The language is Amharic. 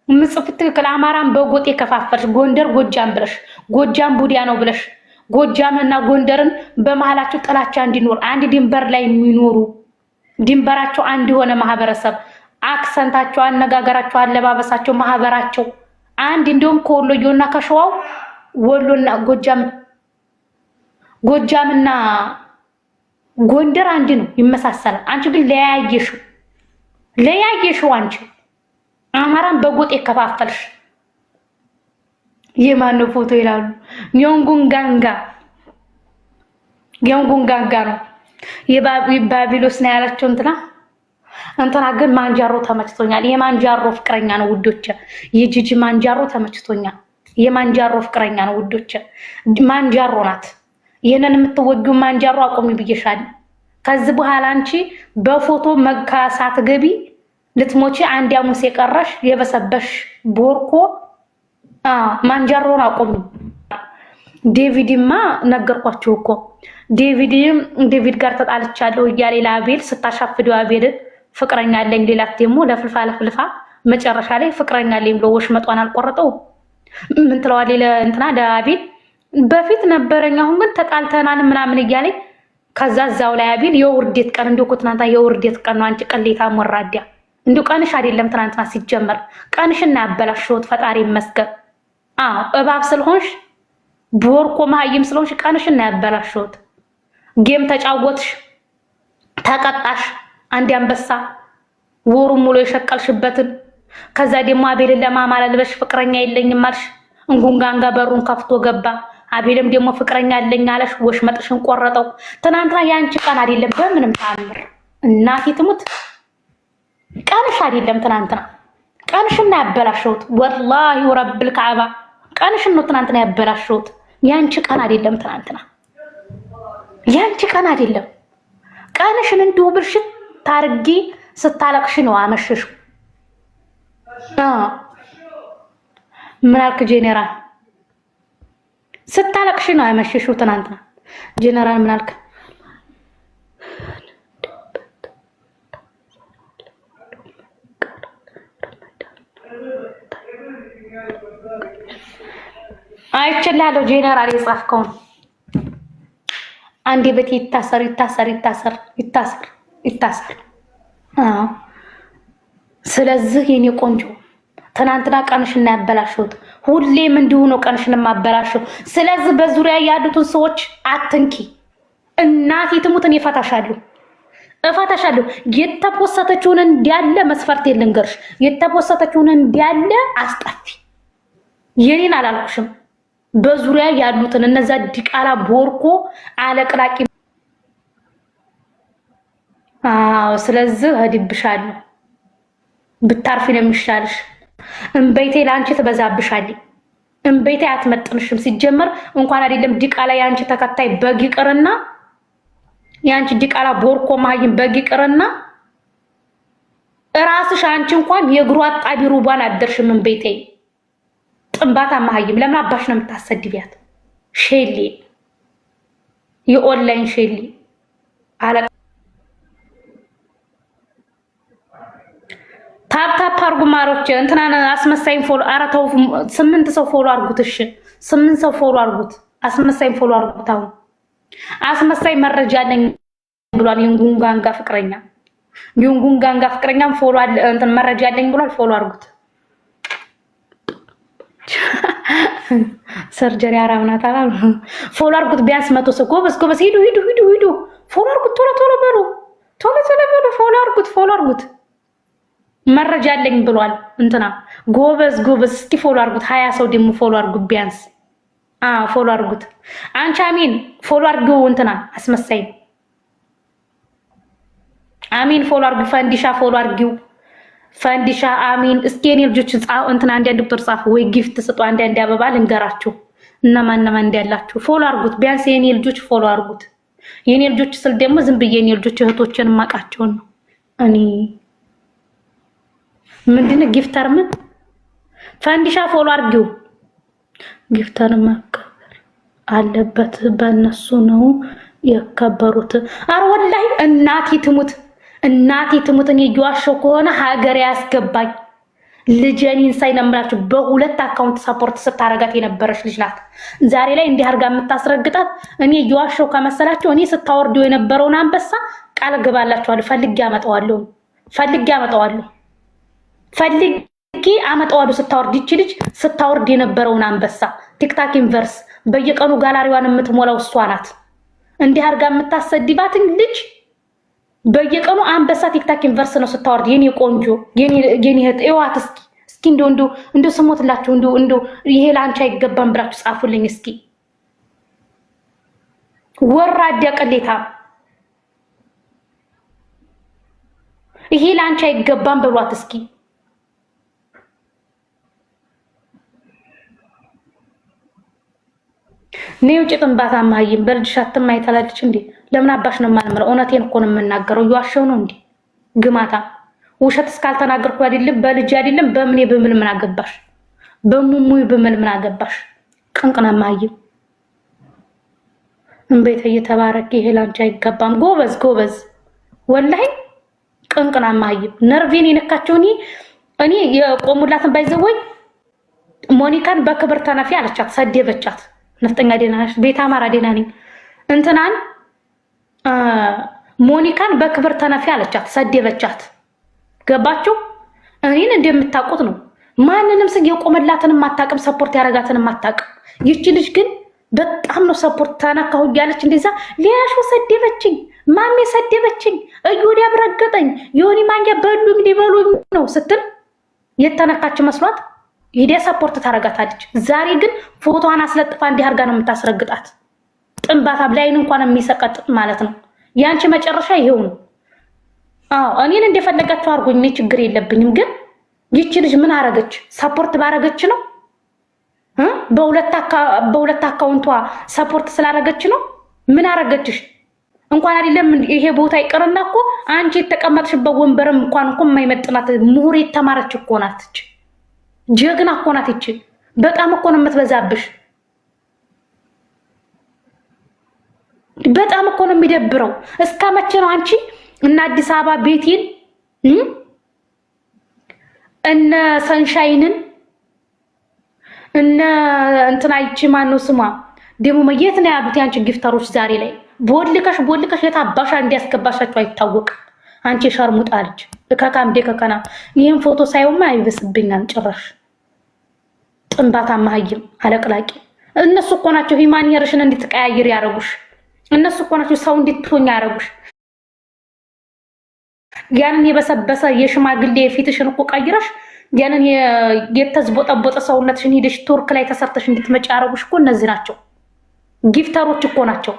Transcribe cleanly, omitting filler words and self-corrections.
ምጽፍ ትክክል አማራን በጎጥ የከፋፈልሽ ጎንደር ጎጃም ብለሽ ጎጃም ቡዲያ ነው ብለሽ ጎጃምና ጎንደርን በመሃላቸው ጥላቻ እንዲኖር አንድ ድንበር ላይ የሚኖሩ ድንበራቸው አንድ የሆነ ማህበረሰብ አክሰንታቸው፣ አነጋገራቸው፣ አለባበሳቸው፣ ማህበራቸው አንድ እንደውም ከወሎዮና ከሸዋው ወሎና ጎጃምና ጎንደር አንድ ነው ይመሳሰላል። አንቺ ግን ለያየሽው አንቺ አማራን በጎጥ የከፋፈልሽ የማን ፎቶ ይላሉ? ዮንጉንጋንጋ ነው የባቢሎስ ነው ያላቸው እንትና ግን ማንጃሮ ተመችቶኛል። የማንጃሮ ፍቅረኛ ነው ውዶች። የጂጂ ማንጃሮ ተመችቶኛል። የማንጃሮ ፍቅረኛ ነው ውዶች። ማንጃሮ ናት። ይሄንን የምትወጊው ማንጃሮ አቆሚ ብዬሻለሁ። ከዚህ በኋላ አንቺ በፎቶ መካሳት ገቢ ልትሞቺ አንድ ያሙስ የቀረሽ የበሰበሽ ቦርኮ ማንጃሮን አቆሚ። ዴቪድማ ነገርኳችሁ እኮ ዴቪድ ጋር ተጣልቻለሁ እያለ ለአቤል ስታሻፍደው አቤልን ፍቅረኛ አለኝ ሌላት ደግሞ ለፍልፋ መጨረሻ ላይ ፍቅረኛ አለኝ ብሎ ወሽመጧን አልቆረጠው። ምን ትለዋለች ለእንትና ለአቤል በፊት ነበረኝ አሁን ግን ተጣልተናል ምናምን እያለ ከዛ እዛው ላይ አቤል የውርዴት ቀን እንደው ትናንታ የውርዴት ቀን ነው። አንቺ ቀሌታ ወራዲያ እንደው ቀንሽ አይደለም ትናንትና ሲጀመር ቀንሽና ያበላሽሁት ፈጣሪ ይመስገን። እባብ ስለሆንሽ ቦርኮ መሀይም ስለሆንሽ ቀንሽና ያበላሽሁት። ጌም ተጫወትሽ ተቀጣሽ። አንድ አንበሳ ወሩ ሙሉ የሸቀልሽበትን ከዛ ደግሞ አቤልን ለማማለል በሽ ፍቅረኛ የለኝም አልሽ። እንጉንጋንጋ በሩን ከፍቶ ገባ። አቤልም ደግሞ ፍቅረኛ አለኝ አለሽ። ወሽመጥሽን ቆረጠው። ትናንትና ያንቺ ቀን አይደለም በምንም ታምር። እናቴ ትሙት ቀንሽ አይደለም ትናንትና ቀንሽና ያበላሽሁት። ወላሂ ወረብል ከዓባ ቀንሽን ነው ትናንትና ያበላሽሁት። ያንቺ ቀን አይደለም ትናንትና ያንቺ ቀን አይደለም። ቀንሽን እንዲሁ ብልሽት ታርጊ ስታለቅሽ ነው አመሸሽ። ምን አልክ ጄኔራል? ስታለቅሽ ነው አመሸሽ ትናንትና። ጄኔራል ምን አልክ? አይችላልው ጄኔራል የጻፍከውን አንዴ በቴ ይታሰር። ስለዚህ የኔ ቆንጆ ትናንትና ቀንሽና ያበላሽሁት ሁሌም እንዲሁ ነው ቀንሽን ማበላሽው። ስለዚህ በዙሪያ ያሉትን ሰዎች አትንኪ። እናቴ ትሙትን እፈታሻለሁ። የተፖሰተችውን እንዲያለ መስፈርት የልንገርሽ። የተፖሰተችውን እንዲያለ አስጠፊ። የኔን አላልኩሽም። በዙሪያ ያሉትን እነዛ ዲቃላ ቦርኮ አለቅላቂ። ስለዚህ እድብሻለሁ። ብታርፊ ነው የሚሻልሽ። እንበይቴ ለአንቺ ትበዛብሻለች። እንበይቴ አትመጥንሽም። ሲጀመር እንኳን አይደለም ዲቃላ የአንቺ ተከታይ በግ ይቅርና የአንቺ ዲቃላ ቦርኮ ማይም በግ ይቅርና እራስሽ አንቺ እንኳን የእግሩ አጣቢ ሩባን አደርሽም። እንበይቴ ጥንባታ ማይም ለምን አባሽ ነው የምታሰድቢያት? ሼሊ የኦንላይን ሼሊ አለ ታፕ አርጉ ማሮች። እንትና አስመሳይን ፎሎ አራታው 8 ሰው ፎሎ አርጉት። እሺ 8 ሰው ፎሎ አርጉት። አስመሳይን ፎሎ አርጉት። አሁን አስመሳይ መረጃ አለኝ ብሏል። የንጉንጋንጋ ፍቅረኛም ፎሎ አለ እንትን መረጃ አለኝ ብሏል። ፎሎ አርጉት። ሰርጀሪ አራምናት አላል ፎሎ አርጉት። ቢያንስ 100 ሰው ጎበዝ ሂዱ ፎሎ አርጉት። ቶሎ በሉ ፎሎ አርጉት። መረጃ አለኝ ብሏል እንትና ጎበዝ። እስቲ ፎሎ አርጉት። 20 ሰው ደግሞ ፎሎ አርጉት ቢያንስ። ፎሎ አርጉት። አንቺ አሚን ፎሎ አርጉው። እንትና አስመሳይ አሚን ፎሎ አርጉ። ፈንዲሻ ፎሎ አርጊው። ፈንዲሻ አሚን። እስኪ የኔ ልጆች እንትና አንድ ቁጥር ጻፉ ወይ ጊፍት ስጡ። አንድ አበባ ልንገራችሁ እነማን እንዳላችሁ ፎሎ አርጉት። ቢያንስ የኔ ልጆች ፎሎ አርጉት። የኔ ልጆች ስል ደግሞ ዝም ብዬ የኔ ልጆች እህቶችን ማቃቸውን ነው እኔ ምንድነው ጊፍተር ምን ፈንዲሻ ፎሎ አርጊው። ጊፍተር መከበር አለበት። በእነሱ ነው የከበሩት። አረ ወላሂ እናቴ ትሙት እኔ እየዋሸሁ ከሆነ ሀገር ያስገባኝ። ልጄን ሳይነምላችሁ በሁለት አካውንት ሰፖርት ስታረጋት የነበረች ልጅ ናት። ዛሬ ላይ እንዲህ አርጋ የምታስረግጣት እኔ እየዋሸው ከመሰላችሁ እኔ ስታወርደው የነበረውን አንበሳ ቃል ገባላችኋለሁ። ፈልጌ አመጣዋለሁ። ስታወርድ ይቺ ልጅ ስታወርድ የነበረውን አንበሳ ቲክታክ ዩኒቨርስ በየቀኑ ጋላሪዋን የምትሞላው እሷ ናት። እንዲህ አርጋ የምታሰድባትን ልጅ በየቀኑ አንበሳ ቲክታክ ዩኒቨርስ ነው ስታወርድ። የኔ ቆንጆ የኔ እህት እዋት እስኪ እንደው ስሞትላችሁ እንደው ይሄ ላንቺ አይገባም ብላችሁ ጻፉልኝ እስኪ። ወራዳ ቅሌታ ይሄ ላንቺ አይገባም ብሏት እስኪ። ነው ጭጥንባታ ማይም በልጅሻትም አይተላልች እንዴ? ለምን አባሽ ነው የማልምረው? እውነቴን እኮ ነው የምናገረው። እየዋሸው ነው እንዴ? ግማታ ውሸት እስካልተናገርኩ አይደለም በልጅ አይደለም በምን ምን አገባሽ? በሙሙይ በምን አገባሽ? ቅንቅና ማይም እንቤት እየተባረክ ይሄ ላንቺ አይገባም። ጎበዝ ወላሂ ቅንቅና ማይም ነርቬን የነካቸው እኔ የቆሙላትን ባይዘወይ ሞኒካን በክብር ተነፊ አለቻት፣ ሰደበቻት። ነፍጠኛ ደህና ነሽ? ቤት አማራ ደህና ነኝ። እንትናን ሞኒካን በክብር ተነፊ አለቻት፣ ሰደበቻት። ገባችሁ? እኔን እንደምታውቁት ነው። ማንንም ስግ የቆመላትንም አታውቅም፣ ሰፖርት ያረጋትንም አታውቅም። ይቺ ልጅ ግን በጣም ነው ሰፖርት ተነካሁ እያለች እንደዛ ሊያሾ ሰደበችኝ፣ ማሜ ሰደበችኝ፣ እዩዲ አብረገጠኝ፣ ዮኒ ማንጊያ በሉኝ ሊበሉኝ ነው ስትል የተነካች መስሏት ሂዴ ሰፖርት ታረጋታለች። ዛሬ ግን ፎቶዋን አስለጥፋ እንዲህ አርጋ ነው የምታስረግጣት። ጥንባታ ላይን እንኳን የሚሰቀጥጥ ማለት ነው። ያንቺ መጨረሻ ይሄው ነው። እኔን እንደፈለጋችሁ አርጉኝ፣ እኔ ችግር የለብኝም። ግን ይቺ ልጅ ምን አረገች? ሰፖርት ባረገች ነው? በሁለት አካውንቷ ሰፖርት ስላረገች ነው? ምን አረገችሽ? እንኳን አይደለም ይሄ ቦታ ይቀርና እኮ አንቺ የተቀመጥሽበት ወንበርም እንኳን እኮ የማይመጥናት ምሁር የተማረች እኮ ናት። ጀግና እኮ ናት ይቺ። በጣም እኮ ነው የምትበዛብሽ። በጣም እኮ ነው የሚደብረው። እስከ መቼ ነው አንቺ እና አዲስ አበባ ቤቴን እነ ሰንሻይንን እነ እንትና ይቺ ማነው ስሟ ደግሞ የት ነው ያሉት ያንቺ ጊፍተሮች? ዛሬ ላይ ቦልከሽ የታባሻ እንዲያስገባሻቸው አይታወቅም። አንቺ ሸርሙጣ ልጅ ከካም ደከከና ይሄን ፎቶ ሳይውማ አይብስብኛል ጭራሽ። ጥንባታ ማህይም አለቅላቂ እነሱ እኮ ናቸው ሂማኒየርሽን እንድትቀያይር ያረጉሽ። እነሱ እኮ ናቸው ሰው እንድትሆኝ ያረጉሽ። ያንን የበሰበሰ የሽማግሌ ፊትሽን እኮ ቀይረሽ ያንን የተዝቦጠቦጠ ሰውነትሽን ሄደሽ ቱርክ ላይ ተሰርተሽ እንድትመጪ ያረጉሽ እኮ እነዚህ ናቸው። ጊፍተሮች እኮ ናቸው።